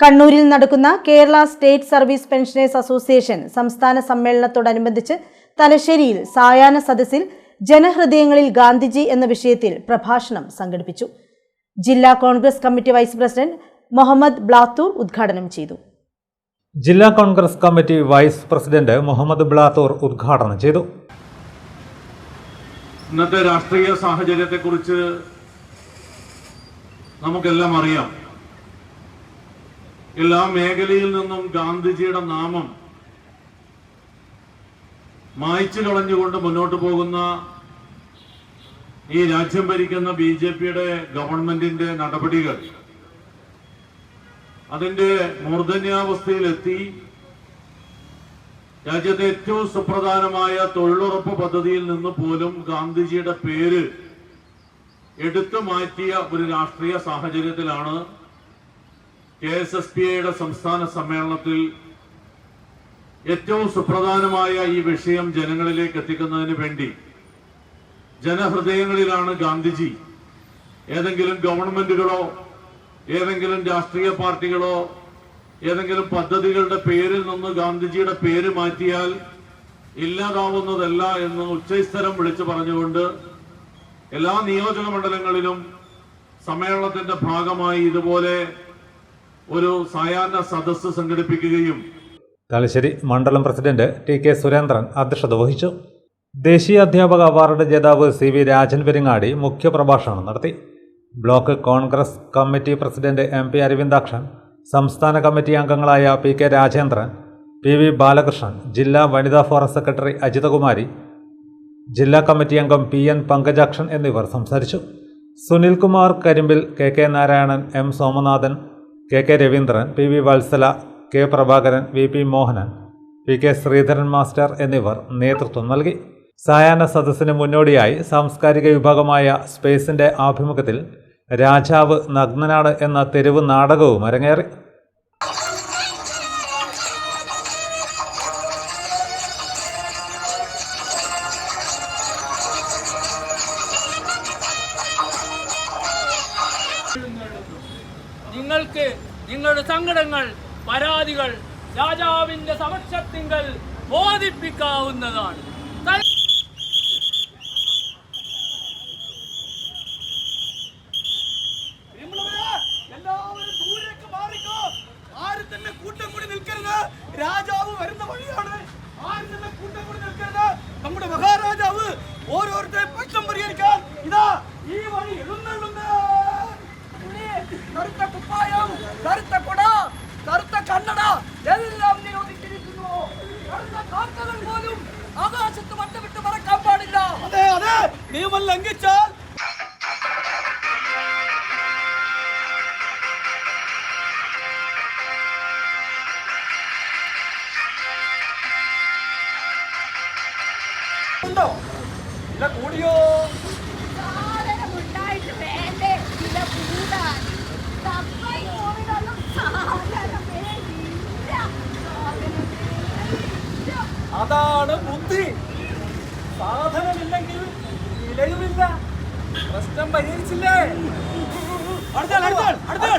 കണ്ണൂരിൽ നടക്കുന്ന Kerala state service pensioners association സംസ്ഥാന സമ്മേളനത്തോടനുബന്ധിച്ച് തലശ്ശേരിയിൽ സായാഹ്ന സദസ്സിൽ ജനഹൃദയങ്ങളിൽ ഗാന്ധിജി എന്ന വിഷയത്തിൽ പ്രഭാഷണം സംഘടിപ്പിച്ചു. ജില്ലാ Congress committee vice president Muhammad Blathur ഉദ്ഘാടനം ചെയ്തു. ജില്ലാ Congress committee vice president Muhammad Blathur ഉദ്ഘാടനം ചെയ്തു. ഇന്നത്തെ രാഷ്ട്രീയ സാഹചര്യത്തെക്കുറിച്ച് നമുക്കെല്ലാം അറിയാം. എല്ലാ മേഖലയിൽ നിന്നും ഗാന്ധിജിയുടെ നാമം മായ്ച്ചു കളഞ്ഞുകൊണ്ട് മുന്നോട്ട് പോകുന്ന ഈ രാജ്യം ഭരിക്കുന്ന ബിജെപിയുടെ ഗവൺമെന്റിന്റെ നടപടികൾ അതിന്റെ മൂർധന്യാവസ്ഥയിലെത്തി. രാജ്യത്തെ ഏറ്റവും സുപ്രധാനമായ തൊഴിലുറപ്പ് പദ്ധതിയിൽ നിന്ന് പോലും ഗാന്ധിജിയുടെ പേര് എടുത്തു മാറ്റിയ ഒരു രാഷ്ട്രീയ സാഹചര്യത്തിലാണ് KSSPA സംസ്ഥാന സമ്മേളനത്തിൽ ഏറ്റവും സുപ്രധാനമായ ഈ വിഷയം ജനങ്ങളിലേക്ക് എത്തിക്കുന്നതിന് വേണ്ടി ജനഹൃദയങ്ങളിലാണ് ഗാന്ധിജി. ഏതെങ്കിലും ഗവൺമെന്റുകളോ ഏതെങ്കിലും രാഷ്ട്രീയ പാർട്ടികളോ ഏതെങ്കിലും പദ്ധതികളുടെ പേരിൽ നിന്ന് ഗാന്ധിജിയുടെ പേര് മാറ്റിയാൽ ഇല്ലാതാവുന്നതല്ല എന്ന് ഉച്ചസ്ഥരം വിളിച്ചു പറഞ്ഞുകൊണ്ട് എല്ലാ നിയോജക മണ്ഡലങ്ങളിലും സമ്മേളനത്തിന്റെ ഭാഗമായി ഇതുപോലെ ഒരു സായാഹ്ന സദസ്സ് സംഘടിപ്പിക്കുകയും തലശ്ശേരി മണ്ഡലം പ്രസിഡന്റ് TK സുരേന്ദ്രൻ അധ്യക്ഷത വഹിച്ചു. ദേശീയ അധ്യാപക അവാർഡ് ജേതാവ് CV രാജൻ പെരിങ്ങാടി മുഖ്യപ്രഭാഷണം നടത്തി. Block Congress committee president MP Aravindakshan, സംസ്ഥാന കമ്മിറ്റി അംഗങ്ങളായ PK രാജേന്ദ്രൻ, PV ബാലകൃഷ്ണൻ, ജില്ലാ വനിതാ ഫോറം സെക്രട്ടറി അജിതകുമാരി, ജില്ലാ കമ്മിറ്റി അംഗം PN പങ്കജാക്ഷൻ എന്നിവർ സംസാരിച്ചു. Sunilkumar Karimbil, KK Narayanan, M Somanathan, KK Raveendran, PV Valsala, K Prabhakaran, VP Mohanan, PK Sreedharan master എന്നിവർ നേതൃത്വം നൽകി. സായാഹ്ന സദസ്സിന് മുന്നോടിയായി സാംസ്കാരിക വിഭാഗമായ സ്പേസിന്റെ ആഭിമുഖ്യത്തിൽ രാജാവ് നഗ്നനാണ് എന്ന തെരുവ് നാടകവും അരങ്ങേറി. നിങ്ങൾക്ക് നിങ്ങളുടെ സങ്കടങ്ങൾ, പരാതികൾ രാജാവിന്റെ സമക്ഷത്തിങ്കൽ ബോധിപ്പിക്കാവുന്നതാണ്. എല്ലാവരും ദൂരേക്ക് മാറിക്കോ. ആരും തന്നെ കൂട്ടം കൂടി നിൽക്കരുത്. രാജാവ് വരുന്ന വഴിയാണ്. ആരും തന്നെ കൂട്ടം കൂടി നിൽക്കരുത്. നമ്മുടെ മഹാരാജാവ് ഓരോരുത്തരെയും പ്രശ്നം പരിഹരിക്കാൻ ഇതാ ഈ വഴി എഴുന്നള്ളുന്നു. കറുത്ത കുപ്പായം, കറുത്ത കൊട, കറുത്ത കണ്ണട എല്ലാം നിരോധിച്ചിരിക്കുന്നു. കറുത്ത കാക്കകൾ പോലും ആകാശത്ത് വട്ടമിട്ട് പറക്കാൻ പാടില്ല. അതെ അതെ, നിയമം ലംഘിച്ചാൽ ഉണ്ടോ ഇല്ല കൂടിയോ? അതാണ് ബുദ്ധി. സാധനമില്ലെങ്കിൽ വിലയുമില്ല. പ്രശ്നം പരിഹരിച്ചില്ലേ? അടുത്ത